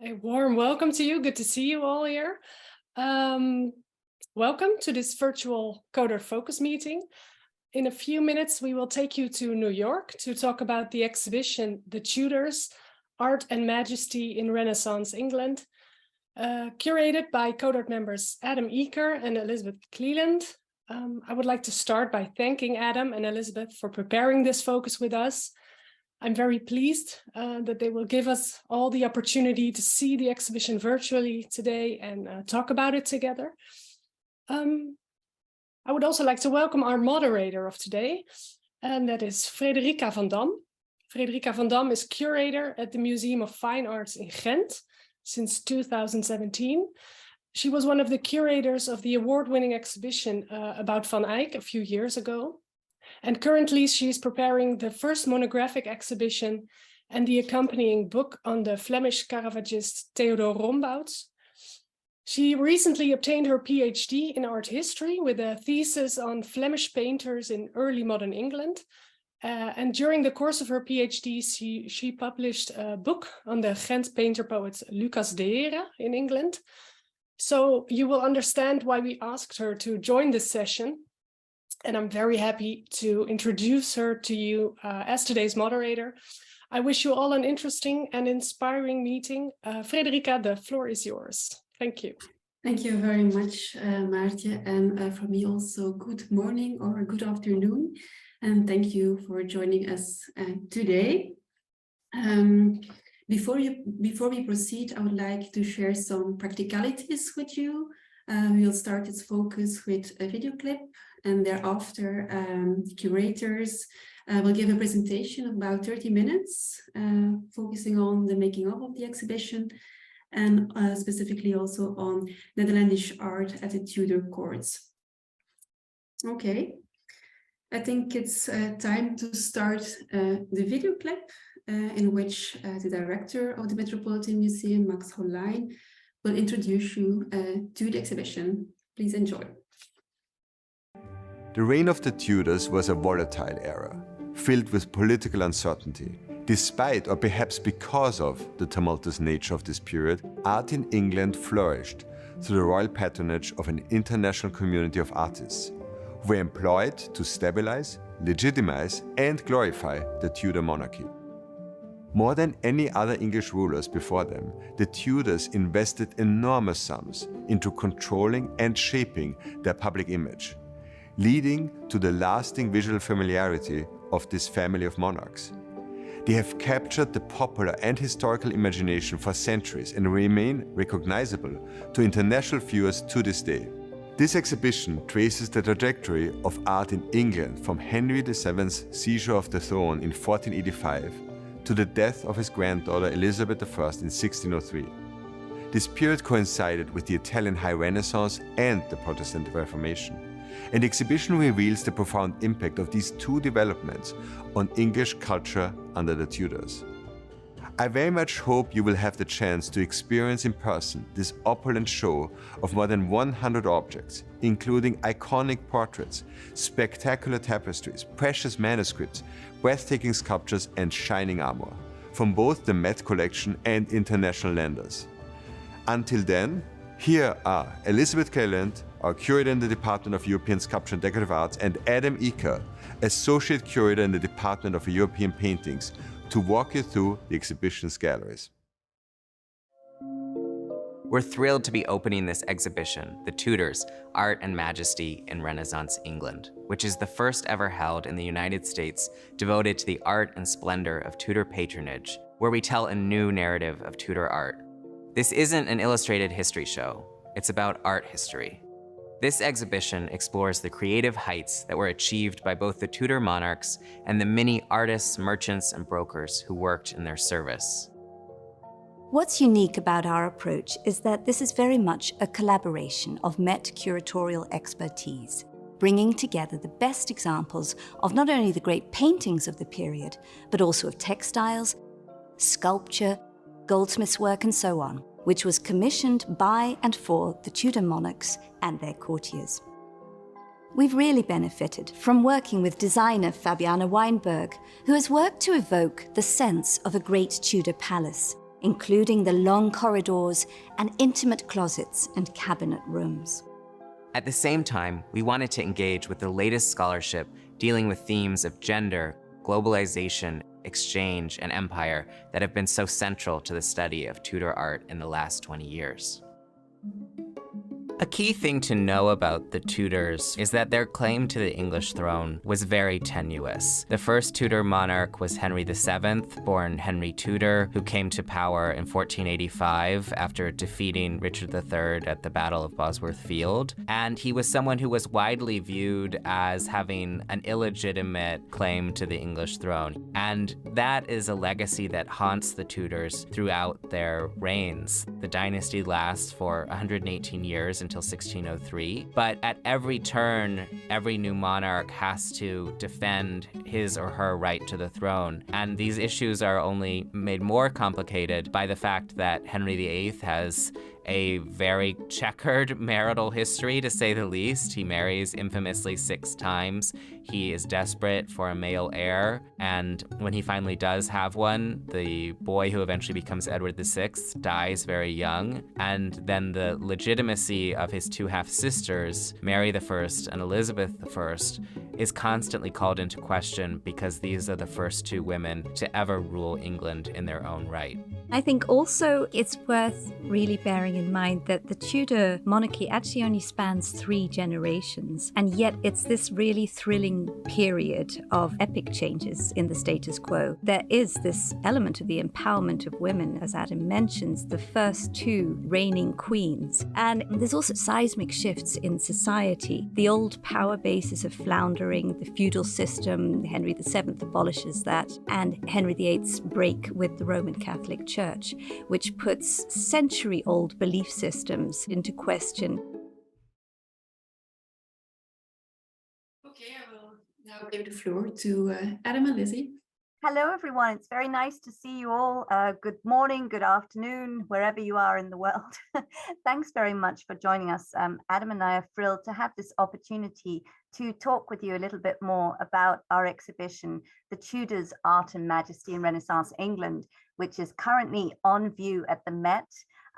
A warm welcome to you. Good to see you all here. Welcome to this virtual CODARTfocus meeting. In a few minutes, we will take you to New York to talk about the exhibition, The Tudors, Art and Majesty in Renaissance England, curated by CODART members Adam Eaker and Elizabeth Cleland. I would like to start by thanking Adam and Elizabeth for preparing this focus with us. I'm very pleased that they will give us all the opportunity to see the exhibition virtually today and talk about it together. I would also like to welcome our moderator of today, and that is Frederica van Dam. Frederica van Dam is curator at the Museum of Fine Arts in Ghent since 2017. She was one of the curators of the award-winning exhibition about Van Eyck a few years ago. And currently she's preparing the first monographic exhibition and the accompanying book on the Flemish Caravagist Theodor Rombouts. She recently obtained her PhD in art history with a thesis on Flemish painters in early modern England. And during the course of her PhD, she published a book on the Ghent painter-poet Lucas de Heere in England. So you will understand why we asked her to join this session. And I'm very happy to introduce her to you as today's moderator. I wish you all an interesting and inspiring meeting. Frederica, the floor is yours. Thank you. Thank you very much, Maartje. And for me also, good morning or good afternoon. And thank you for joining us today. Before we proceed, I would like to share some practicalities with you. We'll start its focus with a video clip, and thereafter curators will give a presentation of about 30 minutes, focusing on the making of the exhibition and specifically also on Netherlandish art at the Tudor courts. Okay, I think it's time to start the video clip in which the director of the Metropolitan Museum, Max Hollein, will introduce you to the exhibition. Please enjoy. The reign of the Tudors was a volatile era, filled with political uncertainty. Despite, or perhaps because of, the tumultuous nature of this period, art in England flourished through the royal patronage of an international community of artists, who were employed to stabilize, legitimize, and glorify the Tudor monarchy. More than any other English rulers before them, the Tudors invested enormous sums into controlling and shaping their public image, leading to the lasting visual familiarity of this family of monarchs. They have captured the popular and historical imagination for centuries and remain recognizable to international viewers to this day. This exhibition traces the trajectory of art in England from Henry VII's seizure of the throne in 1485 to the death of his granddaughter Elizabeth I in 1603. This period coincided with the Italian High Renaissance and the Protestant Reformation, and the exhibition reveals the profound impact of these two developments on English culture under the Tudors. I very much hope you will have the chance to experience in person this opulent show of more than 100 objects, including iconic portraits, spectacular tapestries, precious manuscripts, breathtaking sculptures, and shining armor from both the Met collection and international lenders. Until then, here are Elizabeth Cleland, our curator in the Department of European Sculpture and Decorative Arts, and Adam Eaker, associate curator in the Department of European Paintings, to walk you through the exhibition's galleries. We're thrilled to be opening this exhibition, The Tudors, Art and Majesty in Renaissance England, which is the first ever held in the United States devoted to the art and splendor of Tudor patronage, where we tell a new narrative of Tudor art. This isn't an illustrated history show, it's about art history. This exhibition explores the creative heights that were achieved by both the Tudor monarchs and the many artists, merchants, and brokers who worked in their service. What's unique about our approach is that this is very much a collaboration of Met curatorial expertise, bringing together the best examples of not only the great paintings of the period, but also of textiles, sculpture, goldsmiths' work, and so on, which was commissioned by and for the Tudor monarchs and their courtiers. We've really benefited from working with designer Fabiana Weinberg, who has worked to evoke the sense of a great Tudor palace, including the long corridors and intimate closets and cabinet rooms. At the same time, we wanted to engage with the latest scholarship dealing with themes of gender, globalization, exchange, and empire that have been so central to the study of Tudor art in the last 20 years. A key thing to know about the Tudors is that their claim to the English throne was very tenuous. The first Tudor monarch was Henry VII, born Henry Tudor, who came to power in 1485 after defeating Richard III at the Battle of Bosworth Field. And he was someone who was widely viewed as having an illegitimate claim to the English throne. And that is a legacy that haunts the Tudors throughout their reigns. The dynasty lasts for 118 years until 1603, but at every turn, every new monarch has to defend his or her right to the throne. And these issues are only made more complicated by the fact that Henry VIII has a very checkered marital history, to say the least. He marries infamously 6 times. He is desperate for a male heir, and when he finally does have one, the boy who eventually becomes Edward VI dies very young, and then the legitimacy of his 2 half-sisters, Mary I and Elizabeth I, is constantly called into question because these are the first 2 women to ever rule England in their own right. I think also it's worth really bearing in mind that the Tudor monarchy actually only spans 3 generations, and yet it's this really thrilling period of epic changes in the status quo. There is this element of the empowerment of women, as Adam mentions, the first 2 reigning queens. And there's also seismic shifts in society. The old power bases are floundering, the feudal system, Henry VII abolishes that, and Henry VIII's break with the Roman Catholic Church, which puts century-old belief systems into question. Okay, I will now give the floor to Adam and Lizzie. Hello, everyone. It's very nice to see you all. Good morning, good afternoon, wherever you are in the world. Thanks very much for joining us. Adam and I are thrilled to have this opportunity to talk with you a little bit more about our exhibition, The Tudors, Art and Majesty in Renaissance England, which is currently on view at the Met.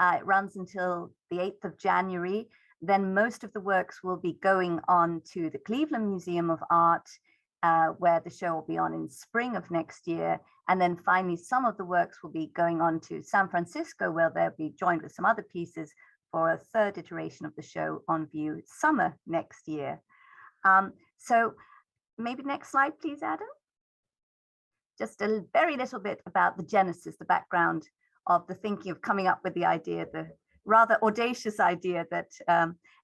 It runs until the 8th of January. Then most of the works will be going on to the Cleveland Museum of Art, where the show will be on in spring of next year. And then finally, some of the works will be going on to San Francisco, where they'll be joined with some other pieces for a 3rd iteration of the show on view summer next year. So maybe next slide, please, Adam. Just a very little bit about the genesis, the background of the thinking of coming up with the idea, the rather audacious idea that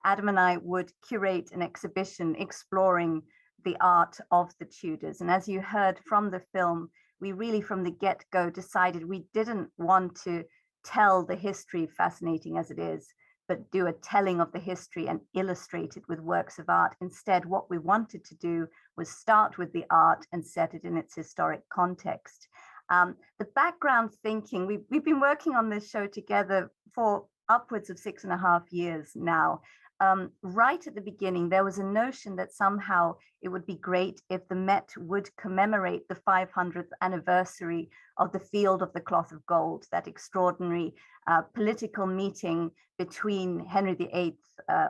Adam and I would curate an exhibition exploring the art of the Tudors. And as you heard from the film, we really from the get-go decided we didn't want to tell the history, fascinating as it is, but do a telling of the history and illustrate it with works of art. Instead, what we wanted to do was start with the art and set it in its historic context. The background thinking, we've been working on this show together for upwards of 6.5 years now. Right at the beginning, there was a notion that somehow it would be great if the Met would commemorate the 500th anniversary of the Field of the Cloth of Gold, that extraordinary political meeting between Henry VIII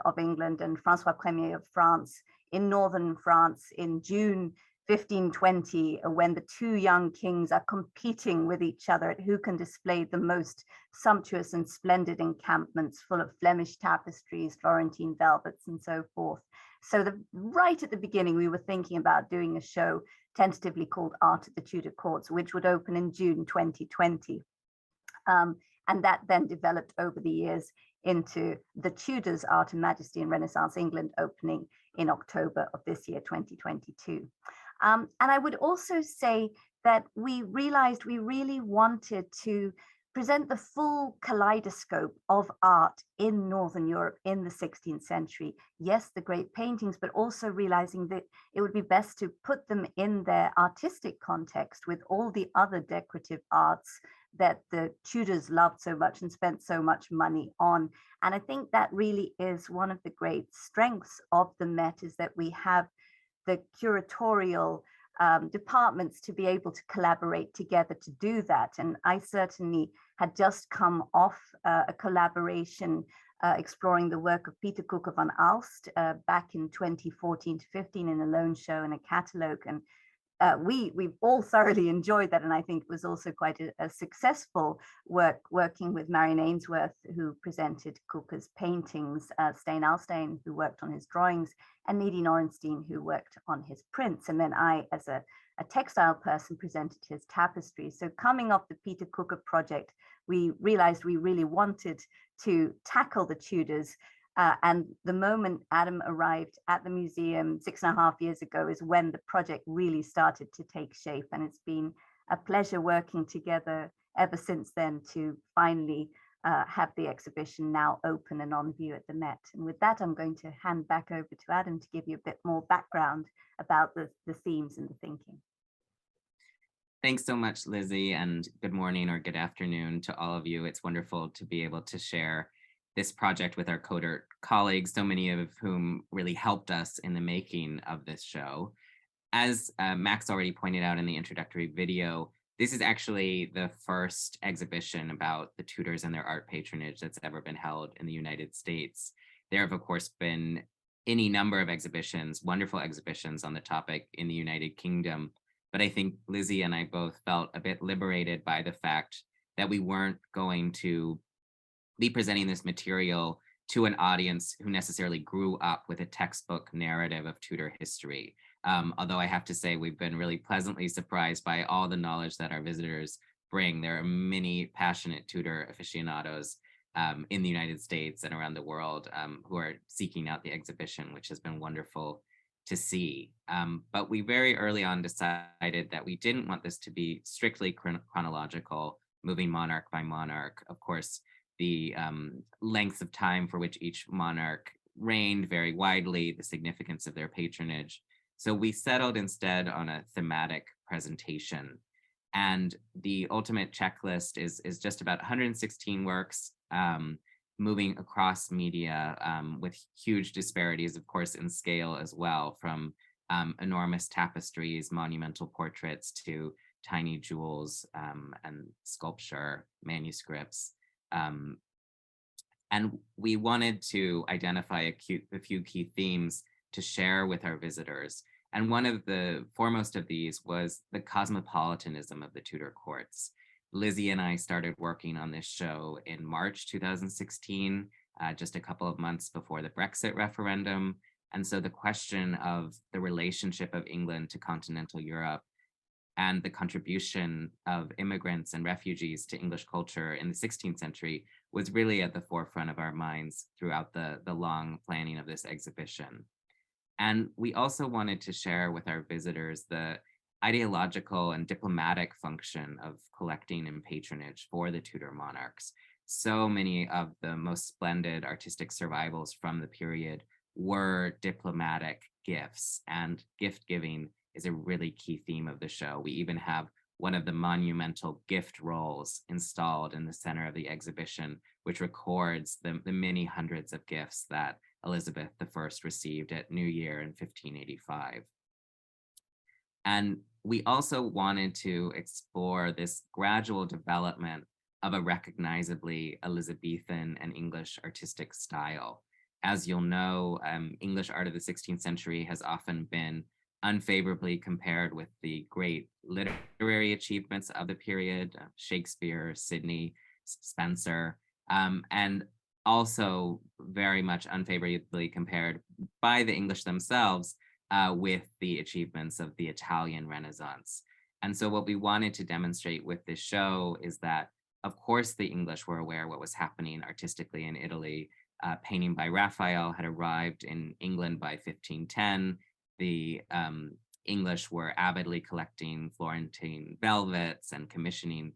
of England and Francois Premier of France in northern France in June 1520, when the 2 young kings are competing with each other at who can display the most sumptuous and splendid encampments full of Flemish tapestries, Florentine velvets, and so forth. So right at the beginning, we were thinking about doing a show tentatively called Art at the Tudor Courts, which would open in June 2020. And that then developed over the years into the Tudors, Art and Majesty in Renaissance England, opening in October of this year, 2022. And I would also say that we realized we really wanted to present the full kaleidoscope of art in Northern Europe in the 16th century. Yes, the great paintings, but also realizing that it would be best to put them in their artistic context with all the other decorative arts that the Tudors loved so much and spent so much money on. And I think that really is one of the great strengths of the Met, is that we have the curatorial departments to be able to collaborate together to do that. And I certainly had just come off a collaboration exploring the work of Peter Cooke van Aalst back in 2014 to 15 in a loan show and a catalogue. And we've all thoroughly enjoyed that, and I think it was also quite a successful working with Marion Ainsworth, who presented Cooke's paintings, Stein Alstein, who worked on his drawings, and Nadine Orenstein, who worked on his prints. And then I, as a textile person, presented his tapestries. So coming off the Peter Cooke project, we realized we really wanted to tackle the Tudors. And the moment Adam arrived at the museum 6.5 years ago is when the project really started to take shape. And it's been a pleasure working together ever since then to finally have the exhibition now open and on view at the Met. And with that, I'm going to hand back over to Adam to give you a bit more background about the themes and the thinking. Thanks so much, Lizzie, and good morning or good afternoon to all of you. It's wonderful to be able to share this project with our CODART colleagues, so many of whom really helped us in the making of this show. As Max already pointed out in the introductory video, this is actually the first exhibition about the Tudors and their art patronage that's ever been held in the United States. There have, of course, been any number of exhibitions, wonderful exhibitions on the topic in the United Kingdom. But I think Lizzie and I both felt a bit liberated by the fact that we weren't going to be presenting this material to an audience who necessarily grew up with a textbook narrative of Tudor history. Although I have to say we've been really pleasantly surprised by all the knowledge that our visitors bring. There are many passionate Tudor aficionados in the United States and around the world who are seeking out the exhibition, which has been wonderful to see. But we very early on decided that we didn't want this to be strictly chronological, moving monarch by monarch. Of course, the lengths of time for which each monarch reigned vary widely, the significance of their patronage. So we settled instead on a thematic presentation. And the ultimate checklist is just about 116 works moving across media with huge disparities, of course, in scale as well, from enormous tapestries, monumental portraits, to tiny jewels and sculpture, manuscripts. And we wanted to identify a few key themes to share with our visitors. And one of the foremost of these was the cosmopolitanism of the Tudor courts. Lizzie and I started working on this show in March 2016, just a couple of months before the Brexit referendum. And so the question of the relationship of England to continental Europe and the contribution of immigrants and refugees to English culture in the 16th century was really at the forefront of our minds throughout the long planning of this exhibition. And we also wanted to share with our visitors the ideological and diplomatic function of collecting and patronage for the Tudor monarchs. So many of the most splendid artistic survivals from the period were diplomatic gifts, and gift giving is a really key theme of the show. We even have one of the monumental gift rolls installed in the center of the exhibition, which records the many hundreds of gifts that Elizabeth I received at New Year in 1585. And we also wanted to explore this gradual development of a recognizably Elizabethan and English artistic style. As you'll know, English art of the 16th century has often been unfavorably compared with the great literary achievements of the period, Shakespeare, Sidney, Spenser, and also very much unfavorably compared by the English themselves with the achievements of the Italian Renaissance. And so what we wanted to demonstrate with this show is that, of course, the English were aware what was happening artistically in Italy. Painting by Raphael had arrived in England by 1510. The English were avidly collecting Florentine velvets and commissioning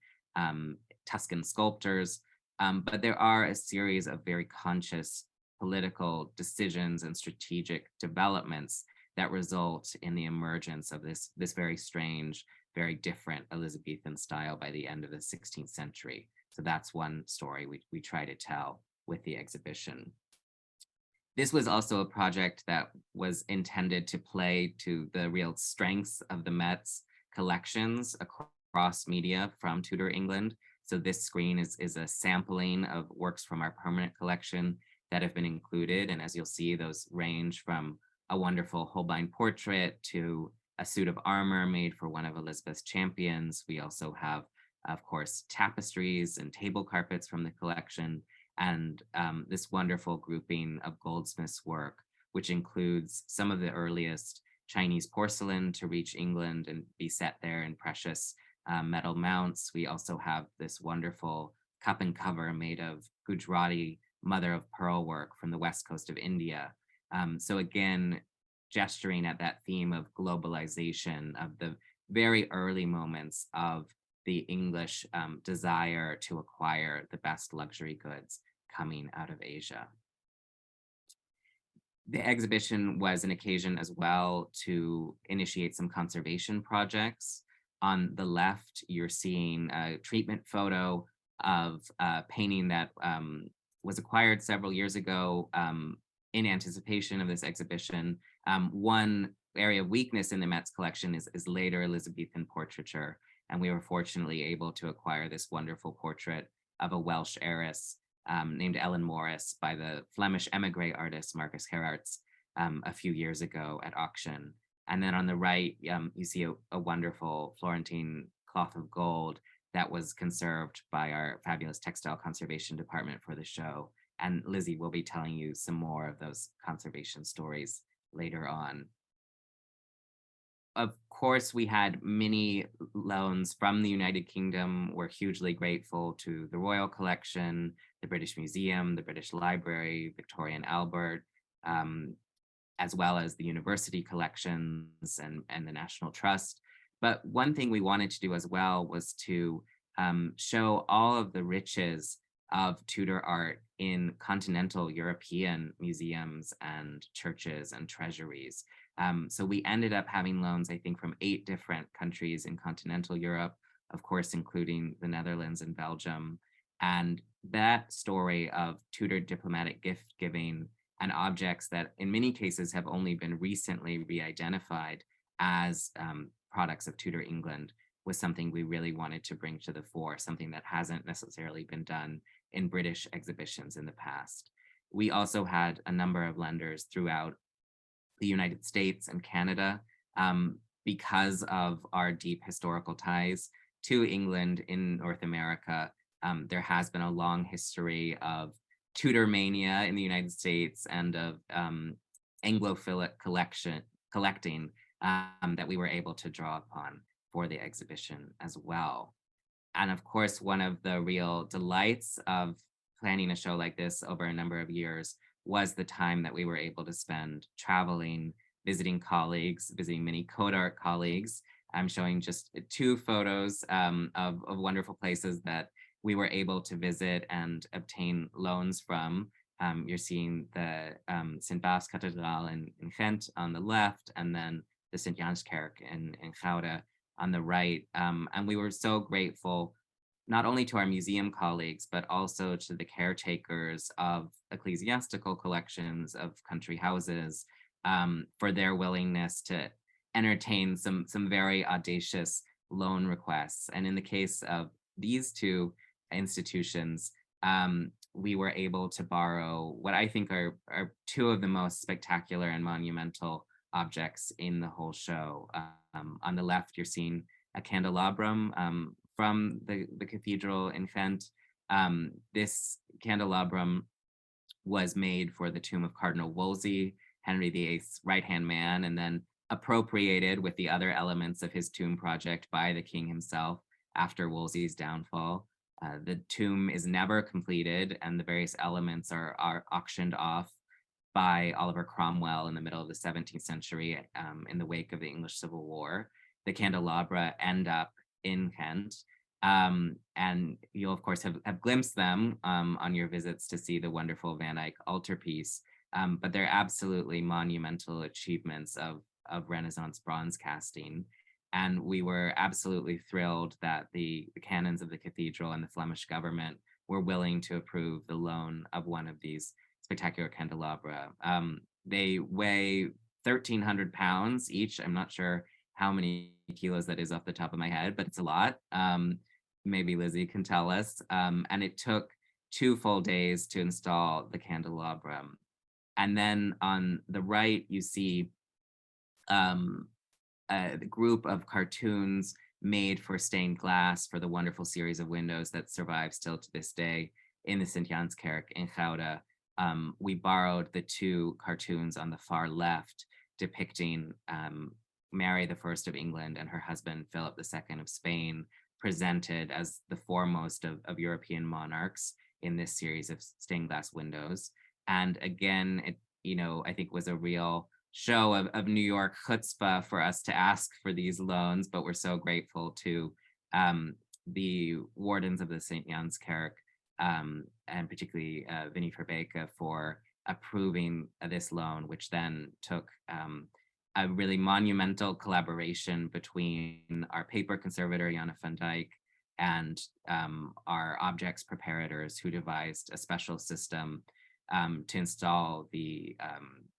Tuscan sculptors. But there are a series of very conscious political decisions and strategic developments that result in the emergence of this very strange, very different Elizabethan style by the end of the 16th century. So that's one story we try to tell with the exhibition. This was also a project that was intended to play to the real strengths of the Met's collections across media from Tudor England. So this screen is a sampling of works from our permanent collection that have been included. And as you'll see, those range from a wonderful Holbein portrait to a suit of armor made for one of Elizabeth's champions. We also have, of course, tapestries and table carpets from the collection, and this wonderful grouping of goldsmiths' work, which includes some of the earliest Chinese porcelain to reach England and be set there in precious metal mounts. We also have this wonderful cup and cover made of Gujarati mother of pearl work from the west coast of India. So again, gesturing at that theme of globalization, of the very early moments of the English desire to acquire the best luxury goods coming out of Asia. The exhibition was an occasion as well to initiate some conservation projects. On the left, you're seeing a treatment photo of a painting that was acquired several years ago in anticipation of this exhibition. One area of weakness in the Met's collection is later Elizabethan portraiture, and we were fortunately able to acquire this wonderful portrait of a Welsh heiress named Ellen Morris by the Flemish emigre artist Marcus Gerarts a few years ago at auction. And then on the right, you see a wonderful Florentine cloth of gold that was conserved by our fabulous textile conservation department for the show. And Lizzie will be telling you some more of those conservation stories later on. Of course, we had many loans from the United Kingdom. We're hugely grateful to the Royal Collection, the British Museum, the British Library, Victoria and Albert, as well as the university collections and the National Trust. But one thing we wanted to do as well was to show all of the riches of Tudor art in continental European museums and churches and treasuries. So we ended up having loans, I think, from 8 different countries in continental Europe, of course, including the Netherlands and Belgium. And that story of Tudor diplomatic gift giving and objects that in many cases have only been recently re-identified as products of Tudor England was something we really wanted to bring to the fore, something that hasn't necessarily been done in British exhibitions in the past. We also had a number of lenders throughout the United States and Canada because of our deep historical ties to England in North America. There has been a long history of Tudor mania in the United States and of Anglophilic collecting that we were able to draw upon for the exhibition as well. And of course, one of the real delights of planning a show like this over a number of years was the time that we were able to spend traveling, visiting colleagues, visiting many CODART colleagues. I'm showing just 2 photos of wonderful places that we were able to visit and obtain loans from. You're seeing the St. Bas Cathedral in Ghent on the left, and then the St. Janskerk in Gouda on the right. And we were so grateful not only to our museum colleagues, but also to the caretakers of ecclesiastical collections, of country houses, for their willingness to entertain some very audacious loan requests. And in the case of these 2 institutions, we were able to borrow what I think are 2 of the most spectacular and monumental objects in the whole show. On the left, you're seeing a candelabrum from the cathedral in Ghent. This candelabrum was made for the tomb of Cardinal Wolsey, Henry VIII's right-hand man, and then appropriated with the other elements of his tomb project by the king himself after Wolsey's downfall. The tomb is never completed, and the various elements are auctioned off by Oliver Cromwell in the middle of the 17th century in the wake of the English Civil War. The candelabra end up in Ghent, and you'll of course have glimpsed them on your visits to see the wonderful Van Eyck altarpiece, but they're absolutely monumental achievements of Renaissance bronze casting. And we were absolutely thrilled that the canons of the cathedral and the Flemish government were willing to approve the loan of one of these spectacular candelabra. They weigh 1,300 pounds each. I'm not sure how many kilos that is off the top of my head, but it's a lot. maybe Lizzie can tell us. And it took 2 full days to install the candelabrum. And then on the right, you see a group of cartoons made for stained glass for the wonderful series of windows that survive still to this day in the St. Jan's Kerk in Gouda. We borrowed the 2 cartoons on the far left depicting Mary I of England and her husband Philip II of Spain, presented as the foremost of European monarchs in this series of stained glass windows. And again, it, I think was a real show of New York chutzpah for us to ask for these loans, but we're so grateful to the wardens of the St. Jan's Kerk, and particularly Vinnie Verbeke, for approving this loan, which then took a really monumental collaboration between our paper conservator, Janne van Dijk, and our objects preparators, who devised a special system to install the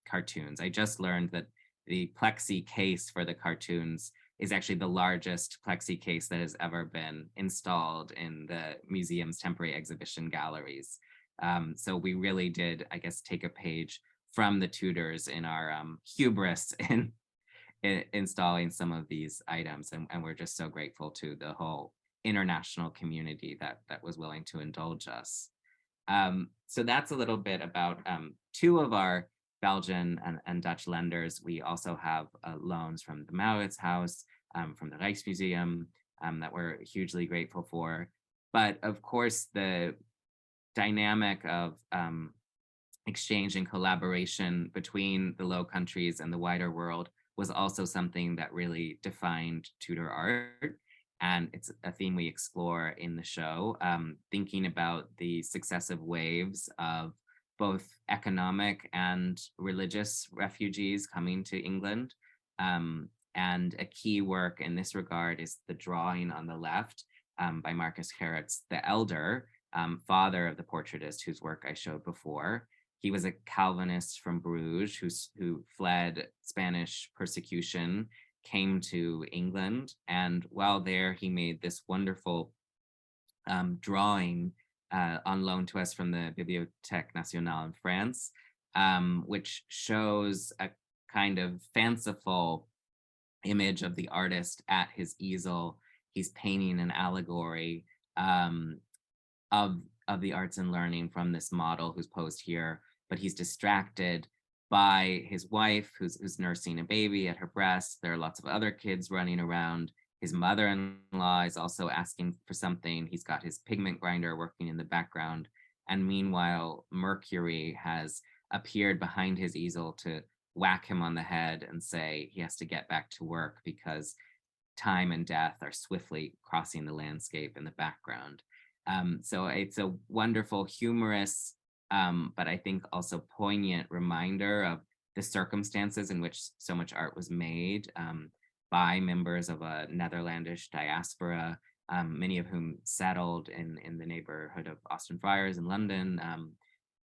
cartoons. I just learned that the plexi case for the cartoons is actually the largest plexi case that has ever been installed in the museum's temporary exhibition galleries. So we really did, I guess, take a page from the Tudors in our hubris in installing some of these items. And we're just so grateful to the whole international community that was willing to indulge us. So that's a little bit about 2 of our Belgian and Dutch lenders. We also have loans from the Mauritshuis, from the Rijksmuseum, that we're hugely grateful for. But of course, the dynamic of exchange and collaboration between the Low Countries and the wider world was also something that really defined Tudor art. And it's a theme we explore in the show, thinking about the successive waves of both economic and religious refugees coming to England. And a key work in this regard is the drawing on the left by Marcus Gerrits the Elder, father of the portraitist whose work I showed before. He was a Calvinist from Bruges who fled Spanish persecution, came to England, and while there he made this wonderful drawing on loan to us from the Bibliothèque Nationale in France, which shows a kind of fanciful image of the artist at his easel. He's painting an allegory of the arts and learning from this model who's posed here, but he's distracted by his wife who's nursing a baby at her breast. There are lots of other kids running around. His mother-in-law is also asking for something. He's got his pigment grinder working in the background. And meanwhile, Mercury has appeared behind his easel to whack him on the head and say he has to get back to work because time and death are swiftly crossing the landscape in the background. So it's a wonderful, humorous, but I think also poignant reminder of the circumstances in which so much art was made by members of a Netherlandish diaspora, many of whom settled in the neighborhood of Austin Friars in London,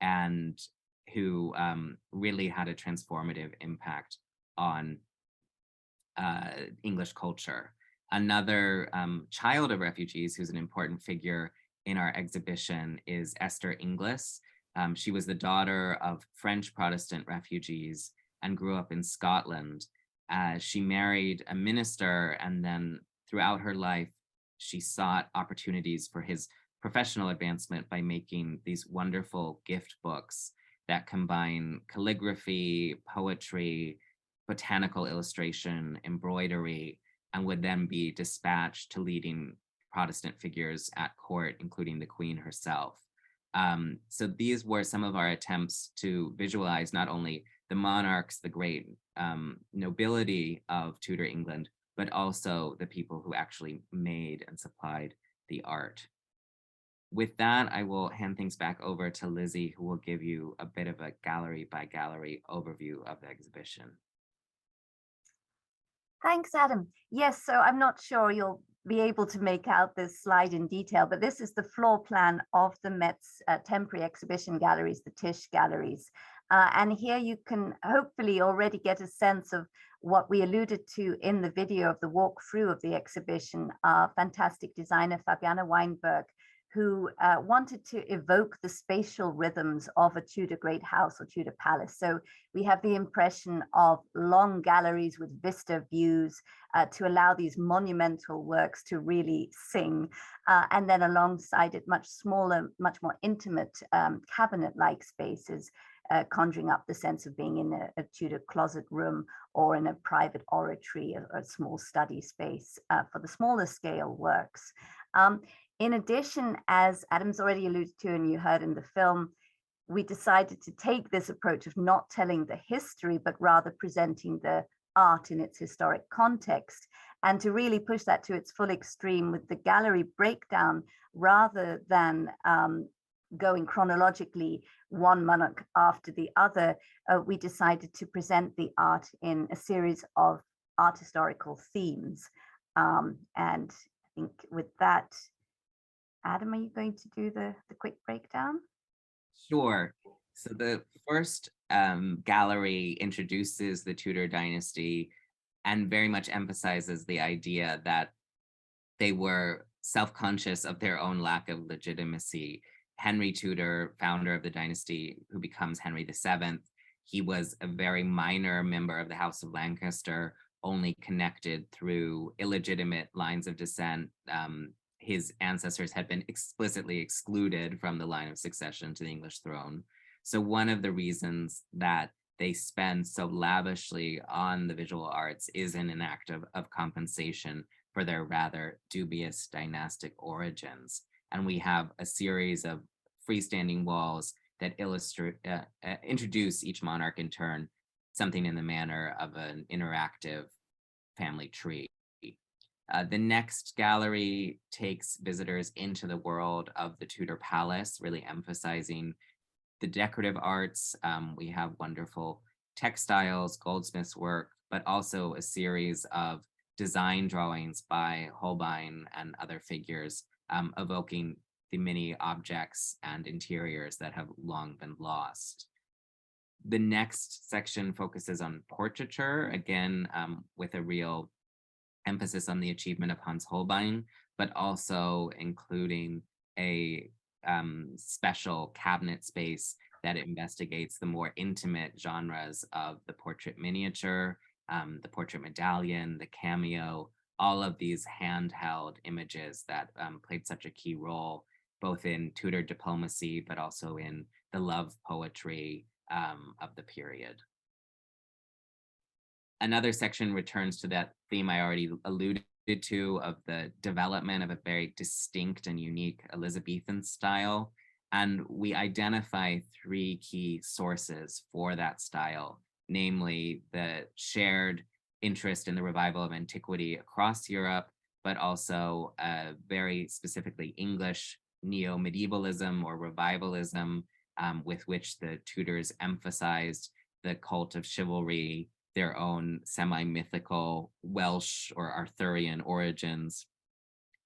and who really had a transformative impact on English culture. Another child of refugees who's an important figure in our exhibition is Esther Inglis. She was the daughter of French Protestant refugees and grew up in Scotland. She married a minister, and then throughout her life, she sought opportunities for his professional advancement by making these wonderful gift books that combine calligraphy, poetry, botanical illustration, embroidery, and would then be dispatched to leading Protestant figures at court, including the Queen herself. So these were some of our attempts to visualize not only the monarchs, the great nobility of Tudor England, but also the people who actually made and supplied the art. With that, I will hand things back over to Lizzie, who will give you a bit of a gallery by gallery overview of the exhibition. Thanks, Adam. Yes, so I'm not sure you'll be able to make out this slide in detail, but this is the floor plan of the Met's temporary exhibition galleries, the Tisch galleries. And here you can hopefully already get a sense of what we alluded to in the video of the walkthrough of the exhibition. Our fantastic designer, Fabiana Weinberg, who wanted to evoke the spatial rhythms of a Tudor great house or Tudor palace. So we have the impression of long galleries with vista views to allow these monumental works to really sing. And then alongside it, much smaller, much more intimate cabinet-like spaces, conjuring up the sense of being in a Tudor closet room or in a private oratory or a small study space for the smaller scale works. In addition, as Adam's already alluded to and you heard in the film, we decided to take this approach of not telling the history, but rather presenting the art in its historic context, and to really push that to its full extreme with the gallery breakdown rather than going chronologically one monarch after the other. We decided to present the art in a series of art historical themes. And I think with that, Adam, are you going to do the quick breakdown? Sure. So the first gallery introduces the Tudor dynasty and very much emphasizes the idea that they were self-conscious of their own lack of legitimacy. Henry Tudor, founder of the dynasty, who becomes Henry VII, he was a very minor member of the House of Lancaster, only connected through illegitimate lines of descent. His ancestors had been explicitly excluded from the line of succession to the English throne. So one of the reasons that they spend so lavishly on the visual arts is in an act of compensation for their rather dubious dynastic origins. And we have a series of freestanding walls that introduce each monarch in turn, something in the manner of an interactive family tree. The next gallery takes visitors into the world of the Tudor palace, really emphasizing the decorative arts. We have wonderful textiles, goldsmiths work, but also a series of design drawings by Holbein and other figures, evoking the many objects and interiors that have long been lost. The next section focuses on portraiture, again, with a real emphasis on the achievement of Hans Holbein, but also including a special cabinet space that investigates the more intimate genres of the portrait miniature, the portrait medallion, the cameo, all of these handheld images that played such a key role, both in Tudor diplomacy, but also in the love poetry of the period. Another section returns to that theme I already alluded to of the development of a very distinct and unique Elizabethan style. And we identify three key sources for that style, namely the shared interest in the revival of antiquity across Europe, but also very specifically English neo-medievalism or revivalism, with which the Tudors emphasized the cult of chivalry, their own semi-mythical Welsh or Arthurian origins.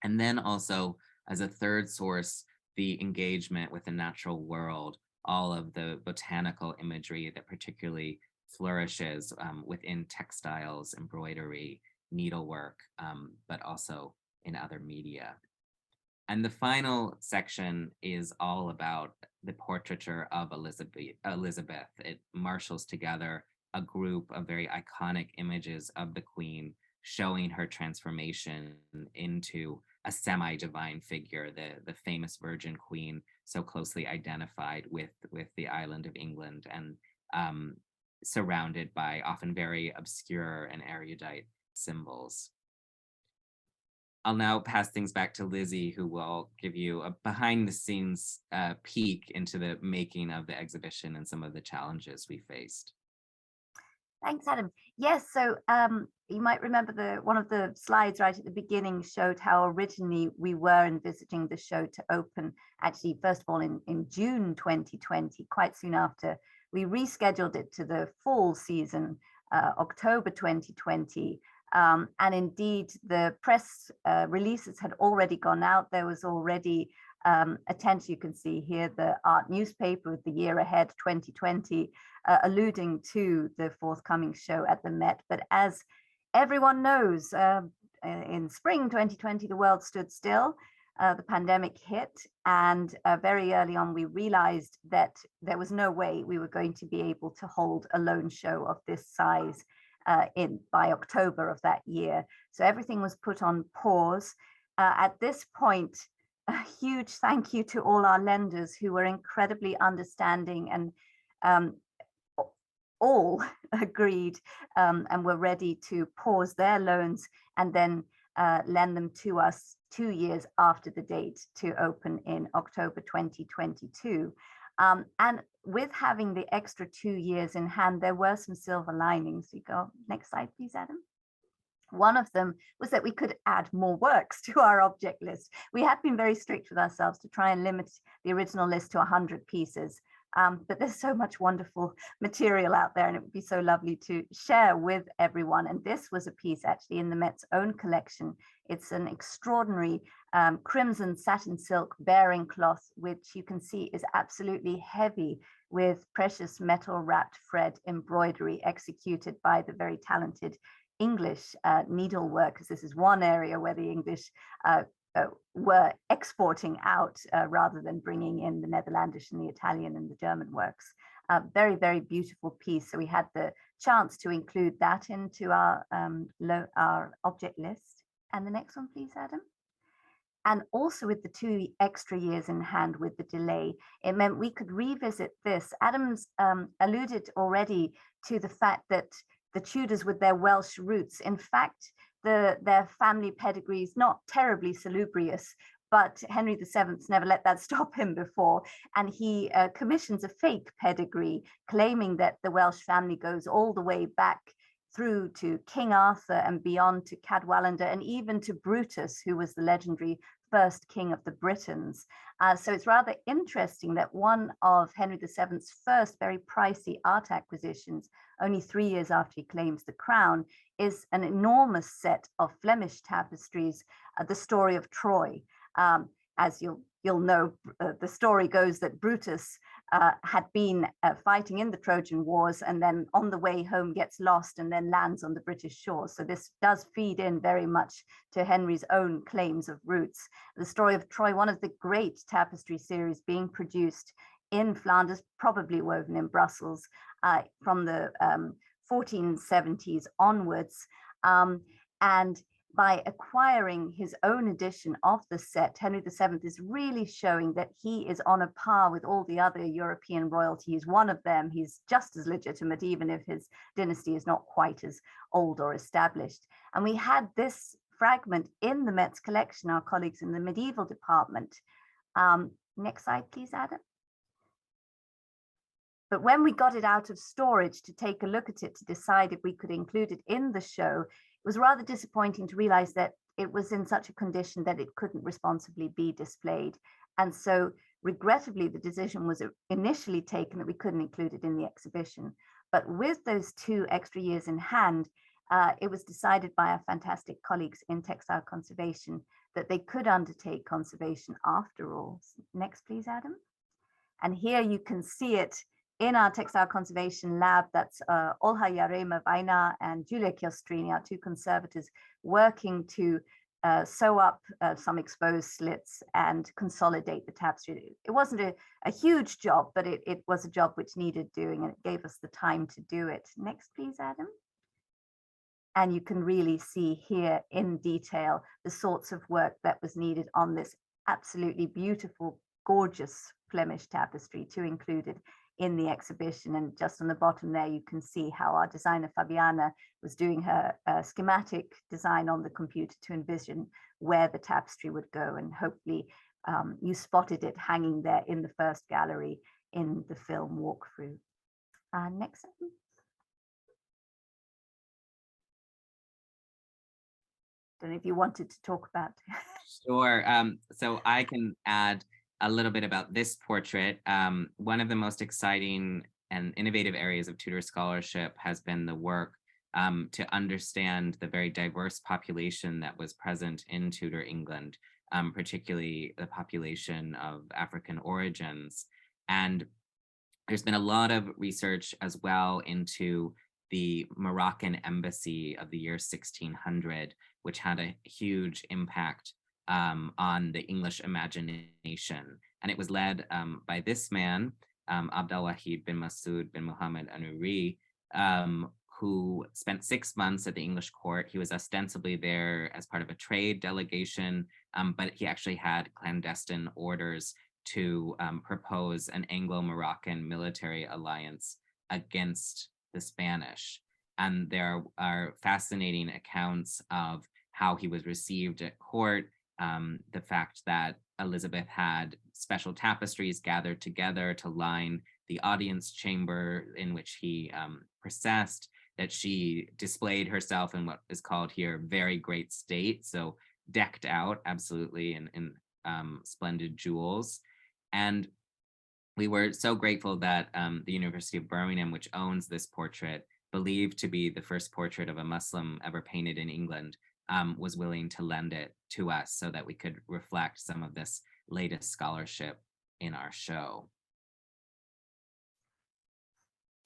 And then also, as a third source, the engagement with the natural world, all of the botanical imagery that particularly flourishes within textiles, embroidery, needlework, but also in other media. And the final section is all about the portraiture of Elizabeth. It marshals together a group of very iconic images of the Queen, showing her transformation into a semi-divine figure, the famous Virgin Queen, so closely identified with the island of England and surrounded by often very obscure and erudite symbols. I'll now pass things back to Lizzie, who will give you a behind-the-scenes peek into the making of the exhibition and some of the challenges we faced. Thanks, Adam. Yes, so you might remember one of the slides right at the beginning showed how originally we were envisaging the show to open, actually, first of all, in June 2020, quite soon after. We rescheduled it to the fall season, October 2020. And indeed, the press releases had already gone out. There was already attention. You can see here the art newspaper with the year ahead 2020, alluding to the forthcoming show at the Met. But as everyone knows, in spring 2020, the world stood still. The pandemic hit, and very early on we realized that there was no way we were going to be able to hold a lone show of this size by October of that year. So everything was put on pause. At this point, a huge thank you to all our lenders who were incredibly understanding and all agreed and were ready to pause their loans and then lend them to us 2 years after the date to open in October 2022. And with having the extra 2 years in hand, there were some silver linings. You go, next slide, please, Adam. One of them was that we could add more works to our object list. We had been very strict with ourselves to try and limit the original list to 100 pieces. But there's so much wonderful material out there, and it would be so lovely to share with everyone. And this was a piece actually in the Met's own collection. It's an extraordinary crimson satin silk bearing cloth, which you can see is absolutely heavy with precious metal wrapped thread embroidery executed by the very talented English needleworkers. This is one area where the English were exporting out rather than bringing in the Netherlandish and the Italian and the German works. Very, very beautiful piece. So we had the chance to include that into our object list. And the next one, please, Adam. And also with the 2 extra years in hand with the delay, it meant we could revisit this. Adam's alluded already to the fact that the Tudors with their Welsh roots, in fact, their family pedigree is not terribly salubrious, but Henry VII's never let that stop him before. And he commissions a fake pedigree claiming that the Welsh family goes all the way back through to King Arthur and beyond to Cadwallader and even to Brutus, who was the legendary first king of the Britons. So it's rather interesting that one of Henry VII's first very pricey art acquisitions, only 3 years after he claims the crown, is an enormous set of Flemish tapestries, the story of Troy. As you'll know, the story goes that Brutus had been fighting in the Trojan Wars and then on the way home gets lost and then lands on the British shore. So this does feed in very much to Henry's own claims of roots. The story of Troy, one of the great tapestry series being produced in Flanders, probably woven in Brussels from the 1470s onwards. And by acquiring his own edition of the set, Henry VII is really showing that he is on a par with all the other European royalty. He's one of them. He's just as legitimate, even if his dynasty is not quite as old or established. And we had this fragment in the Met's collection, our colleagues in the medieval department. Next slide, please, Adam. But when we got it out of storage to take a look at it to decide if we could include it in the show, it was rather disappointing to realize that it was in such a condition that it couldn't responsibly be displayed. And so regrettably, the decision was initially taken that we couldn't include it in the exhibition. But with those 2 extra years in hand, it was decided by our fantastic colleagues in textile conservation that they could undertake conservation after all. Next, please, Adam. And here you can see it in our textile conservation lab. That's Olha Jarema Vajna and Julia Chiostrini, our 2 conservators, working to sew up some exposed slits and consolidate the tapestry. It wasn't a huge job, but it was a job which needed doing, and it gave us the time to do it. Next, please, Adam. And you can really see here in detail the sorts of work that was needed on this absolutely beautiful, gorgeous Flemish tapestry to include it in the exhibition. And just on the bottom there, you can see how our designer Fabiana was doing her schematic design on the computer to envision where the tapestry would go. And hopefully you spotted it hanging there in the first gallery in the film walkthrough. Next. Don't know if you wanted to talk about. Sure. So I can add a little bit about this portrait. One of the most exciting and innovative areas of Tudor scholarship has been the work to understand the very diverse population that was present in Tudor England. particularly the population of African origins. And there's been a lot of research as well into the Moroccan embassy of the year 1600, which had a huge impact on the English imagination. And it was led by this man, Abdelwahid bin Masoud bin Muhammad Anuri, who spent 6 months at the English court. He was ostensibly there as part of a trade delegation, but he actually had clandestine orders to propose an Anglo-Moroccan military alliance against the Spanish. And there are fascinating accounts of how he was received at court, the fact that Elizabeth had special tapestries gathered together to line the audience chamber in which he processed, that she displayed herself in what is called here very great state, so decked out absolutely in splendid jewels. And we were so grateful that the University of Birmingham, which owns this portrait, believed to be the first portrait of a Muslim ever painted in England, was willing to lend it to us so that we could reflect some of this latest scholarship in our show.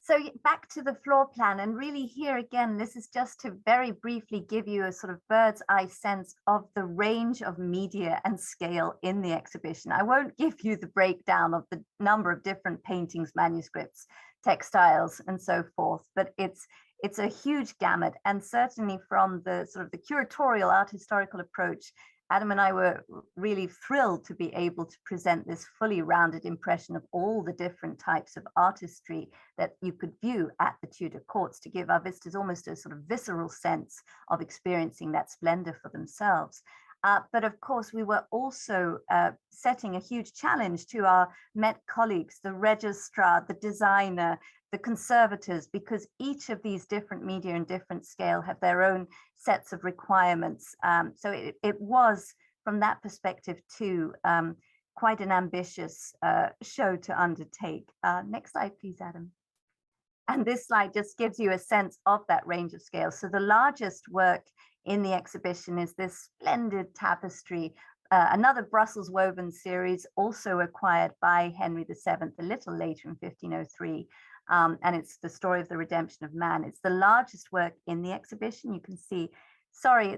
So back to the floor plan, and really here again, this is just to very briefly give you a sort of bird's eye sense of the range of media and scale in the exhibition. I won't give you the breakdown of the number of different paintings, manuscripts, textiles, and so forth, but it's a huge gamut. And certainly from the sort of the curatorial art historical approach, Adam and I were really thrilled to be able to present this fully rounded impression of all the different types of artistry that you could view at the Tudor courts, to give our visitors almost a sort of visceral sense of experiencing that splendor for themselves. But of course, we were also setting a huge challenge to our Met colleagues, the registrar, the designer, the conservators, because each of these different media and different scale have their own sets of requirements. So it was, from that perspective too, quite an ambitious show to undertake. Next slide, please, Adam. And this slide just gives you a sense of that range of scale. So the largest work in the exhibition is this splendid tapestry, another Brussels woven series, also acquired by Henry VII a little later in 1503. And it's the story of the redemption of man. It's the largest work in the exhibition. You can see, sorry,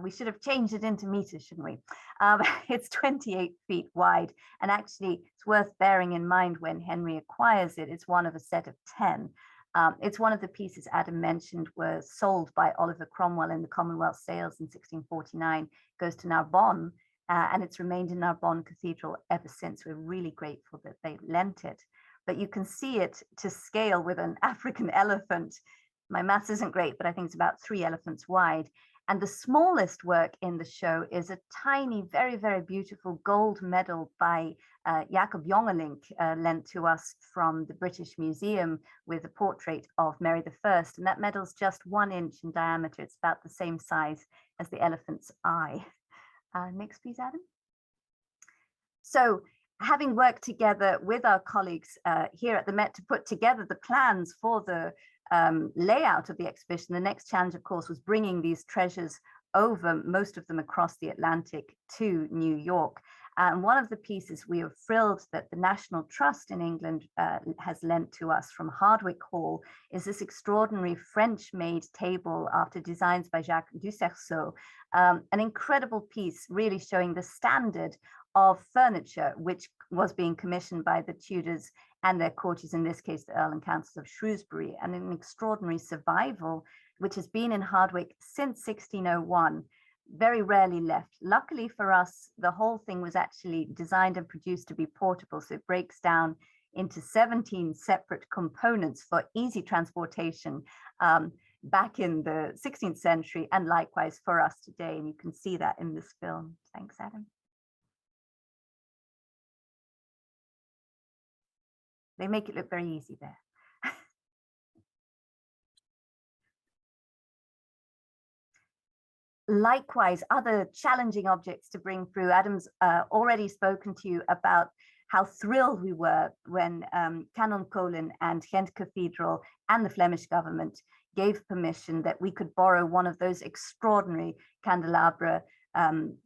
we should have changed it into meters, shouldn't we? It's 28 feet wide. And actually, it's worth bearing in mind when Henry acquires it, it's one of a set of 10. It's one of the pieces Adam mentioned were sold by Oliver Cromwell in the Commonwealth sales in 1649, goes to Narbonne, and it's remained in Narbonne Cathedral ever since. We're really grateful that they lent it. But you can see it to scale with an African elephant. My maths isn't great, but I think it's about 3 elephants wide. And the smallest work in the show is a tiny, very, very beautiful gold medal by Jacob Jongelink, lent to us from the British Museum with a portrait of Mary I. And that medal's just 1 inch in diameter. It's about the same size as the elephant's eye. Next, please, Adam. So, having worked together with our colleagues here at the Met to put together the plans for the layout of the exhibition, the next challenge, of course, was bringing these treasures over, most of them across the Atlantic, to New York. And one of the pieces we are thrilled that the National Trust in England has lent to us from Hardwick Hall is this extraordinary French-made table after designs by Jacques Ducerceau, an incredible piece really showing the standard of furniture which was being commissioned by the Tudors and their courtiers, in this case the Earl and Countess of Shrewsbury, and an extraordinary survival which has been in Hardwick since 1601, very rarely left. Luckily for us, the whole thing was actually designed and produced to be portable, so it breaks down into 17 separate components for easy transportation back in the 16th century, and likewise for us today, and you can see that in this film. Thanks, Adam. They make it look very easy there. Likewise, other challenging objects to bring through. Adam's already spoken to you about how thrilled we were when Canon Colin and Ghent Cathedral and the Flemish government gave permission that we could borrow one of those extraordinary candelabra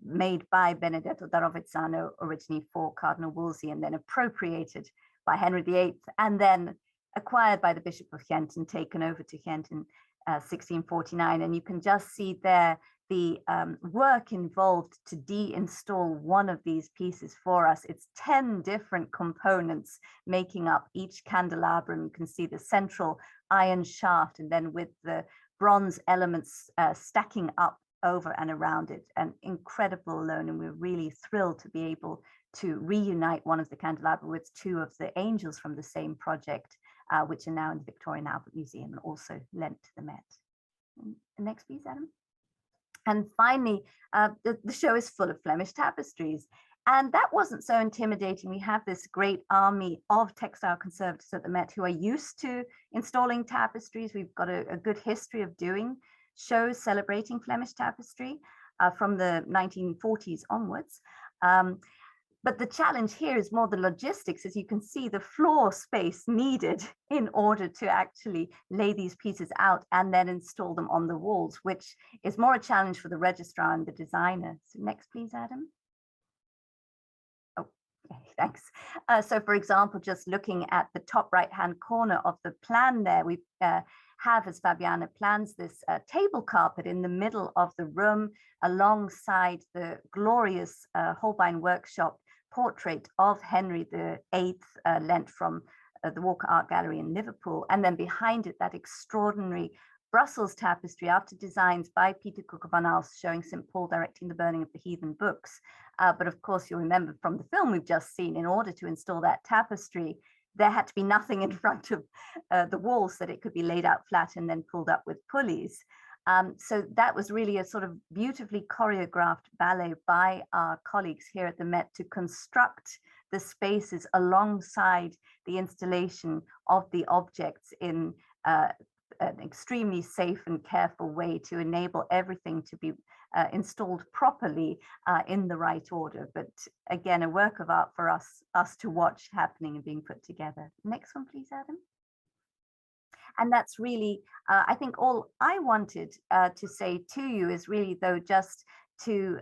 made by Benedetto da Rovezzano originally for Cardinal Wolsey, and then appropriated by Henry VIII, and then acquired by the Bishop of Ghent and taken over to Ghent in 1649. And you can just see there the work involved to de-install one of these pieces for us. It's 10 different components making up each candelabrum. You can see the central iron shaft, and then with the bronze elements stacking up over and around it. An incredible alone, and we're really thrilled to be able to reunite one of the candelabra with two of the angels from the same project, which are now in the Victoria and Albert Museum and also lent to the Met. Next, please, Adam. And finally, the show is full of Flemish tapestries. And that wasn't so intimidating. We have this great army of textile conservators at the Met who are used to installing tapestries. We've got a good history of doing shows celebrating Flemish tapestry from the 1940s onwards. But the challenge here is more the logistics. As you can see, the floor space needed in order to actually lay these pieces out and then install them on the walls, which is more a challenge for the registrar and the designer. So next, please, Adam. Oh, okay, thanks. So for example, just looking at the top right-hand corner of the plan there, we have, as Fabiana plans, this table carpet in the middle of the room alongside the glorious Holbein workshop portrait of Henry VIII, lent from the Walker Art Gallery in Liverpool. And then behind it, that extraordinary Brussels tapestry after designs by Peter Cooke van Aalst showing St. Paul directing the burning of the heathen books. But of course, you'll remember from the film we've just seen, in order to install that tapestry, there had to be nothing in front of the wall so that it could be laid out flat and then pulled up with pulleys. So that was really a sort of beautifully choreographed ballet by our colleagues here at the Met to construct the spaces alongside the installation of the objects in an extremely safe and careful way to enable everything to be installed properly in the right order. But again, a work of art for us to watch happening and being put together. Next one, please, Adam. And that's really, I think, all I wanted to say to you is really, though, just to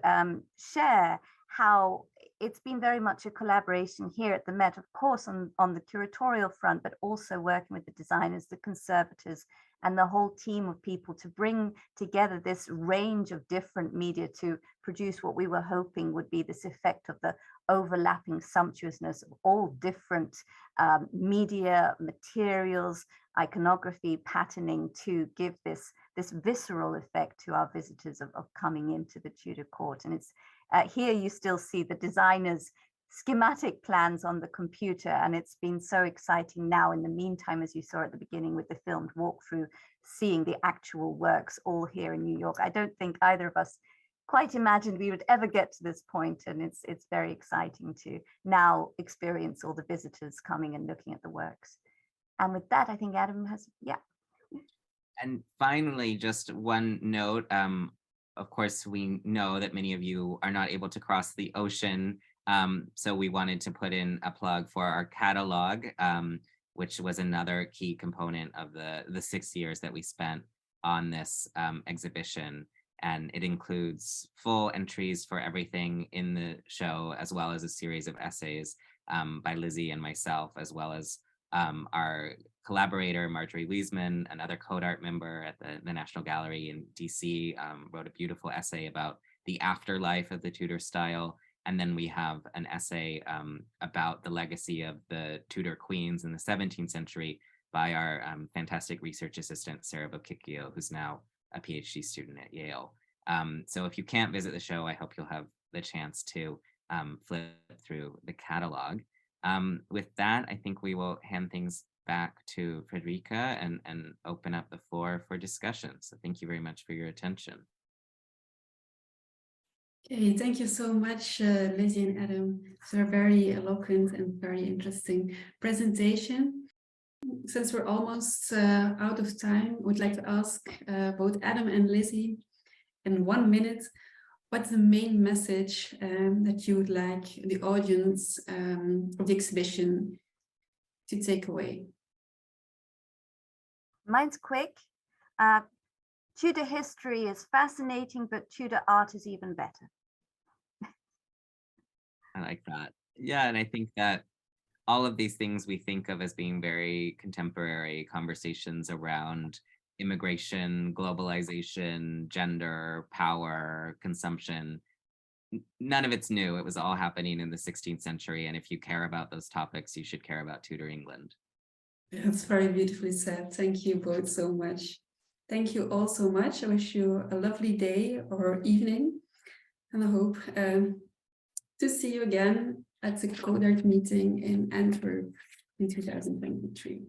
share how it's been very much a collaboration here at the Met, of course, on the curatorial front, but also working with the designers, the conservators, and the whole team of people to bring together this range of different media to produce what we were hoping would be this effect of the overlapping sumptuousness of all different media, materials, iconography, patterning, to give this visceral effect to our visitors of coming into the Tudor court. And it's here you still see the designers' schematic plans on the computer, and it's been so exciting now in the meantime, as you saw at the beginning with the filmed walkthrough, seeing the actual works all here in New York. I don't think either of us quite imagined we would ever get to this point, and it's very exciting to now experience all the visitors coming and looking at the works. And with that, I think Adam has, yeah. And finally, just one note. Of course, we know that many of you are not able to cross the ocean. So we wanted to put in a plug for our catalog, which was another key component of the 6 years that we spent on this exhibition. And it includes full entries for everything in the show, as well as a series of essays by Lizzie and myself, as well as our collaborator, Marjorie Wiesman, another CODART member at the National Gallery in DC, wrote a beautiful essay about the afterlife of the Tudor style. And then we have an essay about the legacy of the Tudor queens in the 17th century by our fantastic research assistant, Sarah Bokicchio, who's now a PhD student at Yale. So if you can't visit the show, I hope you'll have the chance to flip through the catalog. With that, I think we will hand things back to Frederica and open up the floor for discussion. So thank you very much for your attention. Okay, thank you so much, Lizzie and Adam, for a very eloquent and very interesting presentation. Since we're almost out of time, I would like to ask both Adam and Lizzie in 1 minute, what's the main message that you would like the audience of the exhibition to take away? Mine's quick. Tudor history is fascinating, but Tudor art is even better. I like that. Yeah, and I think that all of these things we think of as being very contemporary conversations around immigration, globalization, gender, power, consumption. None of it's new. It was all happening in the 16th century. And if you care about those topics, you should care about Tudor England. That's very beautifully said. Thank you both so much. Thank you all so much. I wish you a lovely day or evening. And I hope to see you again at the CODART meeting in Antwerp in 2023.